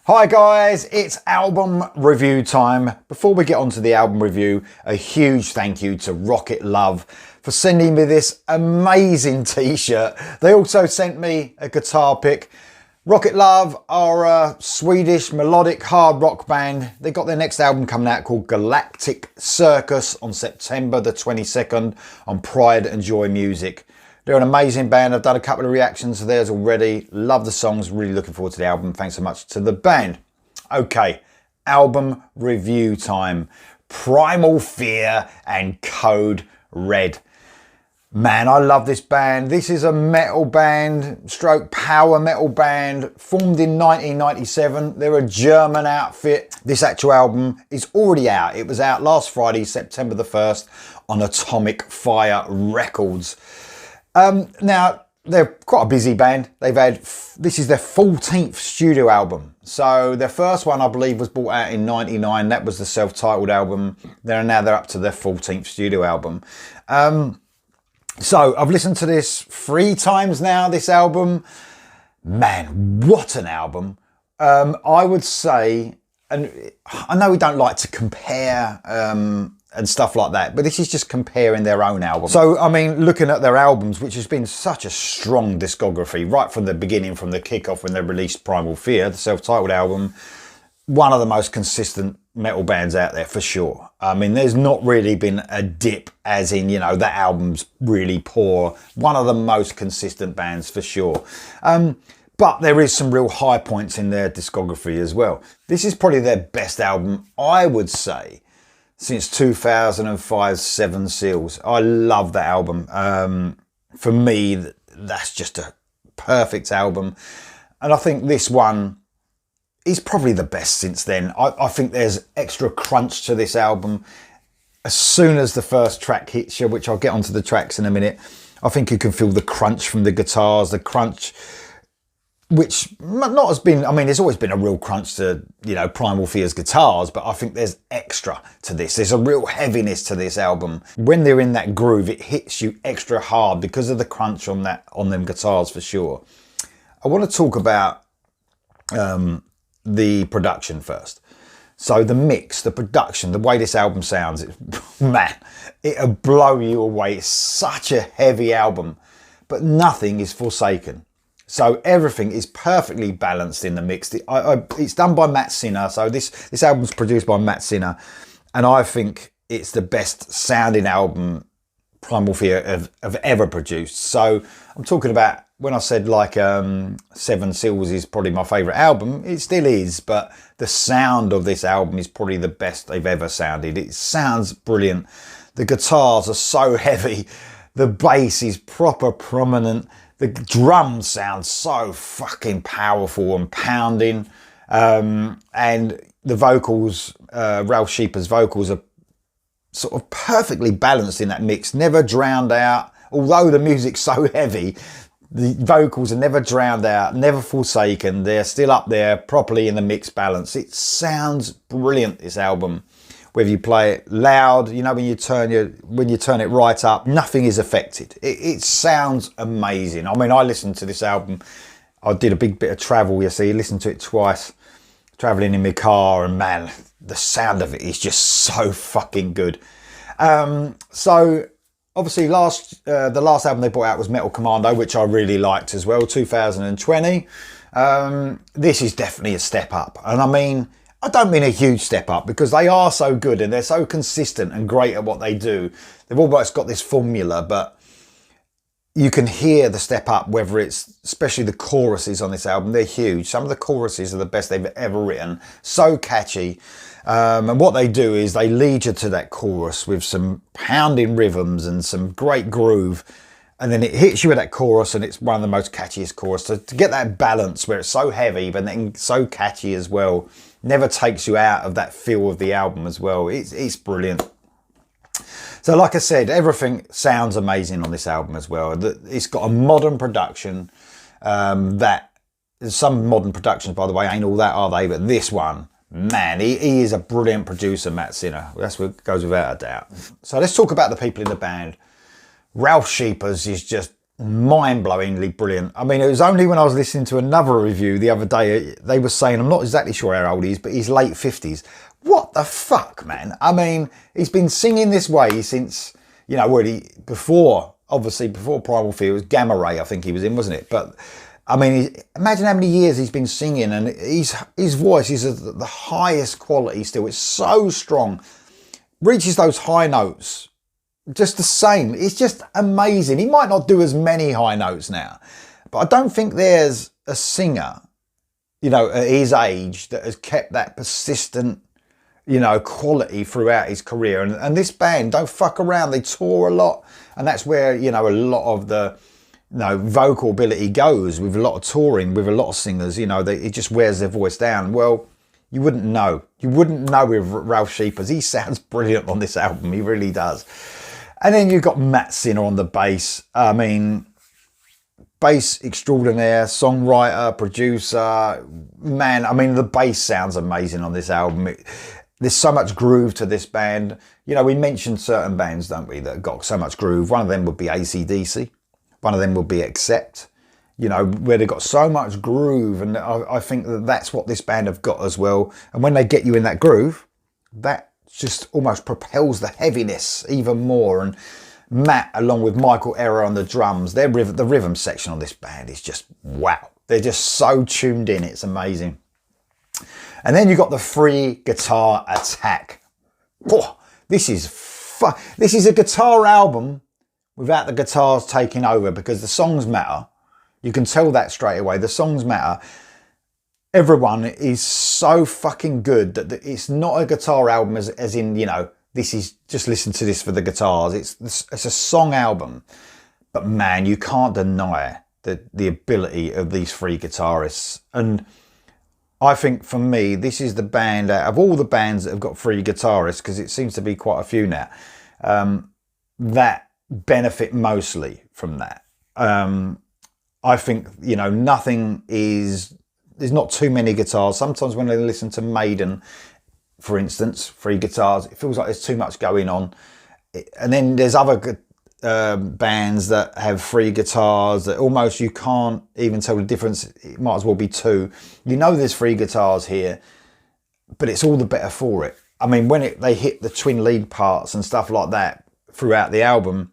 Hi guys, it's album review time. Before we get on to the album review, a huge thank you to Rocket Love for sending me this amazing t-shirt. They also sent me a guitar pick. Rocket Love are a Swedish melodic hard rock band. They got their next album coming out called Galactic Circus on September the 22nd on Pride and Joy Music. They're an amazing band. I've done a couple of reactions to theirs already. Love the songs. Really looking forward to the album. Thanks so much to the band. Okay, album review time. Primal Fear and Code Red. Man, I love this band. This is a metal band, stroke power metal band, formed in 1997. They're a German outfit. This actual album is already out. It was out last Friday, September the 1st on Atomic Fire Records. Now, they're quite a busy band. This is their 14th studio album. So their first one, I believe, was brought out in 99. That was the self-titled album. They're up to their 14th studio album. So I've listened to this 3 times now, this album. Man, what an album. I would say, and I know we don't like to compare and stuff like that, but this is just comparing their own album. So, I mean, looking at their albums, which has been such a strong discography right from the beginning, from the kickoff when they released Primal Fear, the self-titled album, one of the most consistent metal bands out there for sure. I mean, there's not really been a dip as in, you know, that album's really poor. One of the most consistent bands for sure. But there is some real high points in their discography as well. This is probably their best album, I would say, since 2005's Seven Seals. I love that album. For me, that's just a perfect album. And I think this one is probably the best since then. I think there's extra crunch to this album. As soon as the first track hits you, which I'll get onto the tracks in a minute, I think you can feel the crunch from the guitars, the crunch, which not has been, I mean, there's always been a real crunch to, you know, Primal Fear's guitars, but I think there's extra to this. There's a real heaviness to this album. When they're in that groove, it hits you extra hard because of the crunch on them guitars for sure. I want to talk about the production first. So the mix, the production, the way this album sounds, man, it'll blow you away. It's such a heavy album, but nothing is forsaken. So everything is perfectly balanced in the mix. It's done by Matt Sinner. So this album's produced by Matt Sinner. And I think it's the best sounding album Primal Fear have ever produced. So I'm talking about, when I said like Seven Seals is probably my favourite album, it still is. But the sound of this album is probably the best they've ever sounded. It sounds brilliant. The guitars are so heavy. The bass is proper prominent. The drums sound so fucking powerful and pounding. And the vocals, Ralph Sheeper's vocals are sort of perfectly balanced in that mix, never drowned out. Although the music's so heavy, the vocals are never drowned out, never forsaken. They're still up there properly in the mix balance. It sounds brilliant, this album. Whether you play it loud, you know, when you turn it right up, nothing is affected. It sounds amazing. I mean, I listened to this album. I did a big bit of travel, you see, listened to it twice, traveling in my car, and man, the sound of it is just so fucking good. So obviously the last album they brought out was Metal Commando, which I really liked as well, 2020. This is definitely a step up. And I mean, I don't mean a huge step up, because they are so good and they're so consistent and great at what they do. They've almost got this formula, but you can hear the step up, whether it's, especially the choruses on this album, they're huge. Some of the choruses are the best they've ever written. So catchy. And what they do is they lead you to that chorus with some pounding rhythms and some great groove. And then it hits you with that chorus, and it's one of the most catchiest choruses. So to get that balance where it's so heavy, but then so catchy as well, never takes you out of that feel of the album as well. It's brilliant. So like I said, everything sounds amazing on this album as well. It's got a modern production. That some modern productions, by the way, ain't all that, are they? But this one, man, he is a brilliant producer, Matt Sinner. That's what goes without a doubt. So let's talk about the people in the band. Ralph Sheepers is just mind-blowingly brilliant. I mean, it was only when I was listening to another review the other day, they were saying, I'm not exactly sure how old he is, but he's late 50s. What the fuck, man? I mean, he's been singing this way since, you know, before Primal Fear, it was Gamma Ray, I think he was in, wasn't it? But I mean, imagine how many years he's been singing, and his voice is of the highest quality still. It's so strong, reaches those high notes just the same. It's just amazing. He might not do as many high notes now, but I don't think there's a singer, you know, at his age that has kept that persistent, you know, quality throughout his career. And this band don't fuck around. They tour a lot, and that's where, you know, a lot of the, you know, vocal ability goes with a lot of touring, with a lot of singers. You know, it just wears their voice down. Well, you wouldn't know. You wouldn't know with Ralph Sheepers. He sounds brilliant on this album. He really does. And then you've got Matt Sinner on the bass. I mean, bass extraordinaire, songwriter, producer. Man, I mean, the bass sounds amazing on this album. There's so much groove to this band. You know, we mentioned certain bands, don't we, that got so much groove. One of them would be AC/DC. One of them would be Accept. You know, where they've got so much groove. And I think that's what this band have got as well. And when they get you in that groove, that just almost propels the heaviness even more. And Matt, along with Michael Error on the drums, the rhythm section on this band is just wow. They're just so tuned in. It's amazing. And then you've got the free guitar attack. Oh, this is a guitar album without the guitars taking over, because the songs matter. You can tell that straight away. The songs matter. Everyone is so fucking good that it's not a guitar album as in, you know, this is just listen to this for the guitars. It's a song album. But man, you can't deny the ability of these three guitarists. And I think for me, this is the band out of all the bands that have got three guitarists, because it seems to be quite a few now, that benefit mostly from that. I think, you know, there's not too many guitars. Sometimes when I listen to Maiden, for instance, three guitars, it feels like there's too much going on. And then there's other bands that have three guitars that almost you can't even tell the difference. It might as well be two. You know there's three guitars here, but it's all the better for it. I mean, when they hit the twin lead parts and stuff like that throughout the album,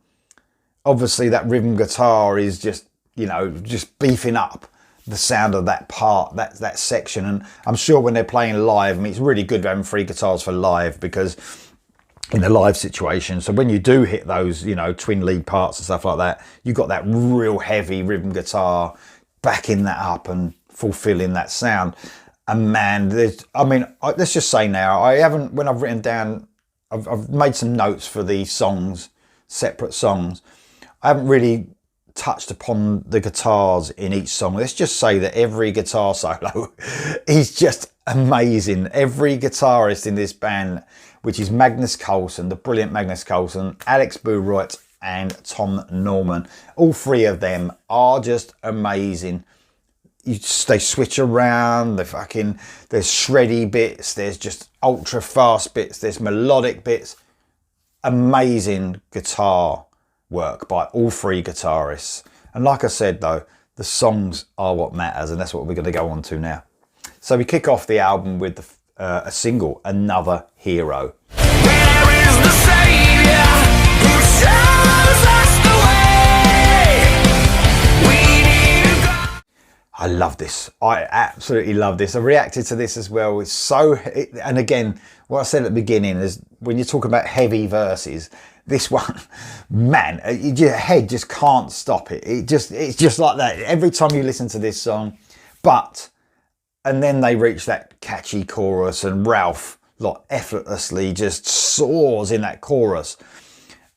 obviously that rhythm guitar is just, you know, just beefing up the sound of that part, that section. And I'm sure when they're playing live, I mean, it's really good having three guitars for live, because in the live situation, so when you do hit those, you know, twin lead parts and stuff like that, you've got that real heavy rhythm guitar backing that up and fulfilling that sound. And man, let's just say now, when I've written down, I've made some notes for the songs, separate songs. I haven't really touched upon the guitars in each song. Let's just say that every guitar solo is just amazing. Every guitarist in this band, which is Magnus Coulson, the brilliant Magnus Coulson, Alex Booyroyd and Tom Norman, all three of them are just amazing. They switch around, there's shreddy bits, there's just ultra fast bits, there's melodic bits. Amazing guitar work by all three guitarists. And like I said though, the songs are what matters, and that's what we're going to go on to now. So we kick off the album with a single, Another Hero. Where is the Savior who shows us the way? We need a God. I love this. I absolutely love this. I reacted to this as well. And again, what I said at the beginning is when you talk about heavy verses, this one, man, your head just can't stop it. It's just like that every time you listen to this song. And then they reach that catchy chorus, and Ralph like effortlessly just soars in that chorus.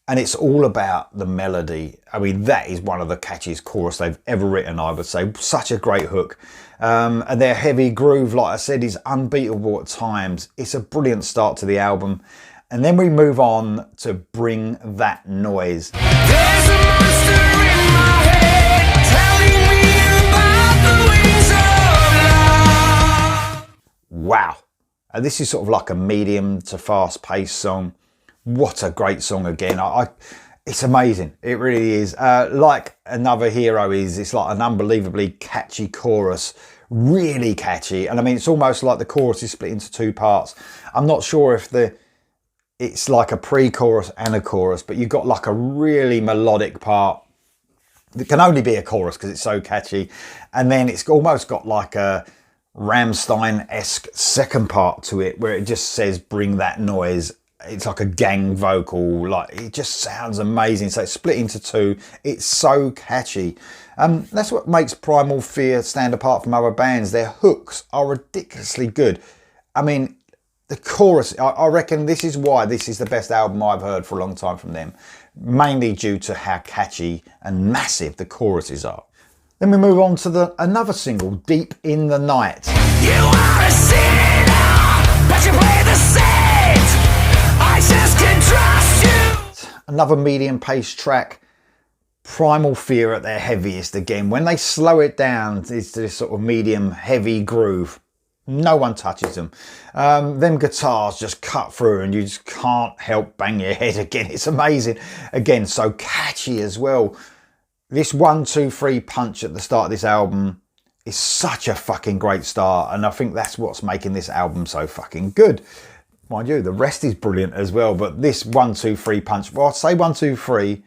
And it's all about the melody. I mean, that is one of the catchiest chorus they've ever written, I would say. Such a great hook. And their heavy groove, like I said, is unbeatable at times. It's a brilliant start to the album. And then we move on to Bring That Noise. There's a monster in my head telling me about the wings of love. Wow. And this is sort of like a medium to fast paced song. What a great song again. It's amazing. It really is. Like Another Hero is, it's like an unbelievably catchy chorus. Really catchy. And I mean, it's almost like the chorus is split into two parts. I'm not sure if it's like a pre-chorus and a chorus, but you've got like a really melodic part that can only be a chorus because it's so catchy. And then it's almost got like a Rammstein-esque second part to it where it just says, bring that noise. It's like a gang vocal, like it just sounds amazing. So it's split into two. It's so catchy. That's what makes Primal Fear stand apart from other bands. Their hooks are ridiculously good. I mean, the chorus, I reckon this is why this is the best album I've heard for a long time from them. Mainly due to how catchy and massive the choruses are. Then we move on to another single, Deep in the Night. You are a sinner, but you play the saint. I just can't trust you. Another medium paced track. Primal Fear at their heaviest again. When they slow it down, it's this sort of medium heavy groove. No one touches them. Them guitars just cut through and you just can't help bang your head again. It's amazing. Again, so catchy as well. This 1, 2, 3 punch at the start of this album is such a fucking great start. And I think that's what's making this album so fucking good. Mind you, the rest is brilliant as well. But this 1, 2, 3 punch, well, I'd say 1, 2, 3.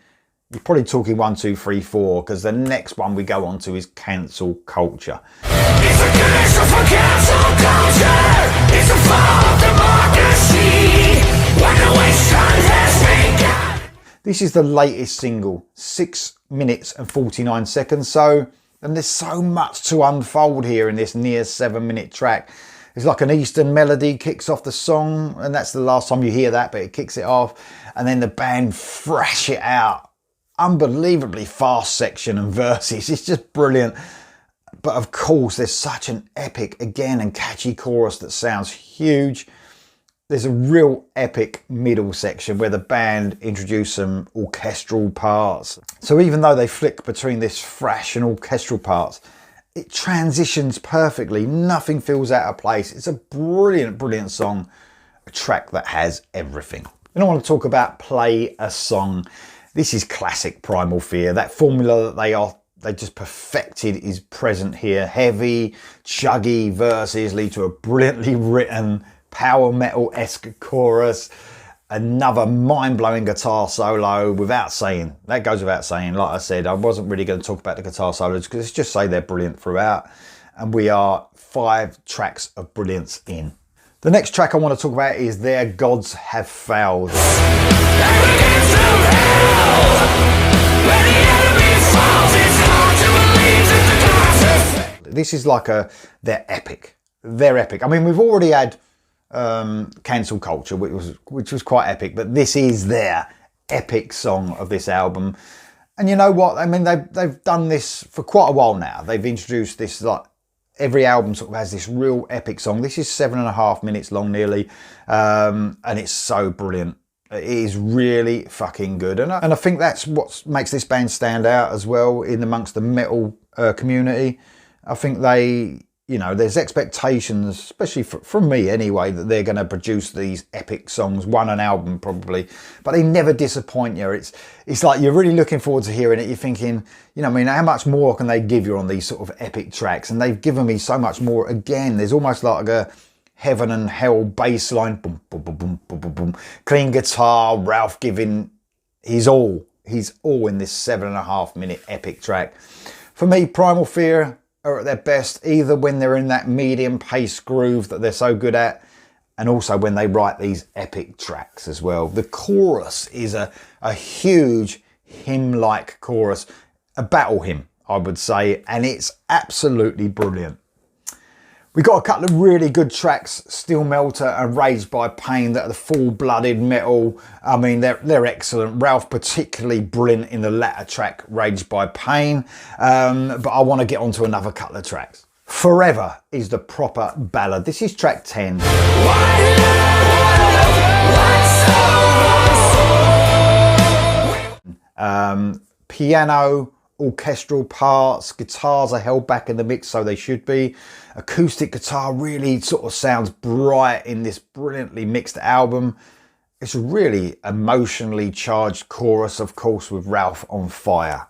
You're probably talking 1, 2, 3, 4, because the next one we go on to is Cancel Culture. It's a connection for cancel culture. It's a fall of democracy. When the wasteland has begun. This is the latest single, 6 minutes and 49 seconds. And there's so much to unfold here in this near 7-minute track. It's like an Eastern melody kicks off the song, and that's the last time you hear that, but it kicks it off. And then the band thrash it out. Unbelievably fast section and verses. It's just brilliant. But of course, there's such an epic, again, and catchy chorus that sounds huge. There's a real epic middle section where the band introduce some orchestral parts. So even though they flick between this thrash and orchestral parts, it transitions perfectly. Nothing feels out of place. It's a brilliant, brilliant song. A track that has everything. And I want to talk about Play a Song. This is classic Primal Fear. That formula that they just perfected is present here. Heavy, chuggy verses lead to a brilliantly written power metal-esque chorus. Another mind-blowing guitar solo without saying. That goes without saying. Like I said, I wasn't really going to talk about the guitar solos because it's just say they're brilliant throughout. And we are 5 tracks of brilliance in. The next track I want to talk about is Their Gods Have Failed. This is like they're epic. They're epic. I mean, we've already had Cancel Culture, which was quite epic, but this is their epic song of this album. And you know what? I mean, they've done this for quite a while now. They've introduced this, like, every album sort of has this real epic song. This is 7.5 minutes long nearly, and it's so brilliant. It is really fucking good. And I think that's what makes this band stand out as well in amongst the metal community. I think there's expectations, especially from me anyway, that they're going to produce these epic songs, one an album probably, but they never disappoint you. It's like you're really looking forward to hearing it. You're thinking, how much more can they give you on these sort of epic tracks? And they've given me so much more. Again, there's almost like a heaven and hell bass line, boom, boom, boom, boom, boom, boom, boom. Clean guitar, Ralph giving his all in this 7.5 minute epic track. For me, Primal Fear are at their best either when they're in that medium pace groove that they're so good at, and also when they write these epic tracks as well. The chorus is a huge hymn-like chorus, a battle hymn, I would say, and it's absolutely brilliant. We got a couple of really good tracks, Steel Melter and Raged by Pain, that are the full-blooded metal. I mean, they're excellent. Ralph particularly brilliant in the latter track, Raged by Pain. But I want to get on to another couple of tracks. Forever is the proper ballad. This is track 10. Piano, orchestral parts, guitars are held back in the mix, so they should be. Acoustic guitar really sort of sounds bright in this brilliantly mixed album. It's a really emotionally charged chorus, of course, with Ralph on fire.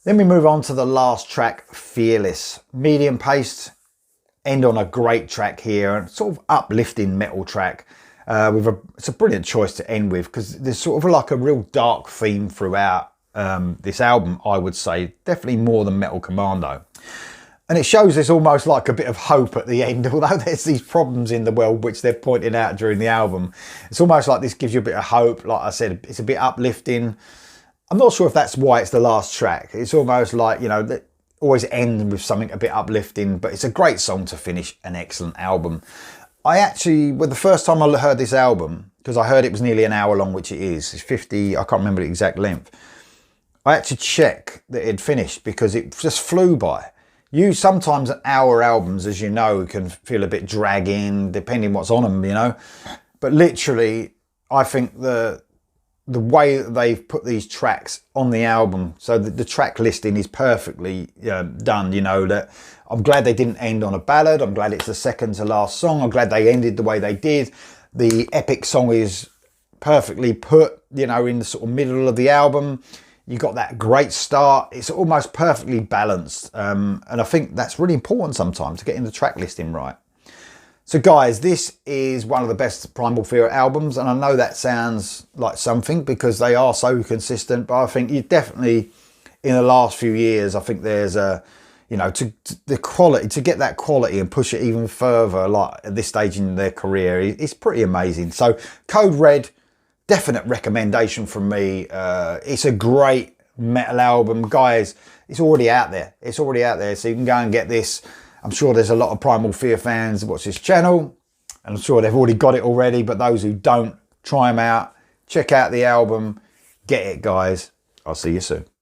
Then we move on to the last track, Fearless. Medium paced, end on a great track here, and sort of uplifting metal track. It's a brilliant choice to end with because there's sort of like a real dark theme throughout this album, I would say. Definitely more than Metal Commando. And it shows there's almost like a bit of hope at the end, although there's these problems in the world which they're pointing out during the album. It's almost like this gives you a bit of hope. Like I said, it's a bit uplifting. I'm not sure if that's why it's the last track. It's almost like, you know, that always end with something a bit uplifting, but it's a great song to finish an excellent album. I actually, well, the first time I heard this album, because I heard it was nearly an hour long, which it is, it's 50, I can't remember the exact length. I had to check that it had finished because it just flew by. Sometimes hour albums, as you know, can feel a bit dragging, depending what's on them, you know. But literally, I think the way that they've put these tracks on the album, so the track listing is perfectly done, you know, that I'm glad they didn't end on a ballad. I'm glad it's the second to last song. I'm glad they ended the way they did. The epic song is perfectly put, you know, in the sort of middle of the album. You got that great start. It's almost perfectly balanced. And I think that's really important sometimes to getting the track listing right. So guys, this is one of the best Primal Fear albums. And I know that sounds like something because they are so consistent. But I think you definitely, in the last few years, I think there's a, you know, to get that quality and push it even further, like at this stage in their career, it's pretty amazing. So Code Red, definite recommendation from me. It's a great metal album, guys. It's already out there. It's already out there, so you can go and get this. I'm sure there's a lot of Primal Fear fans that watch this channel, and I'm sure they've already got it already. But those who don't, try them out. Check out the album. Get it, guys. I'll see you soon.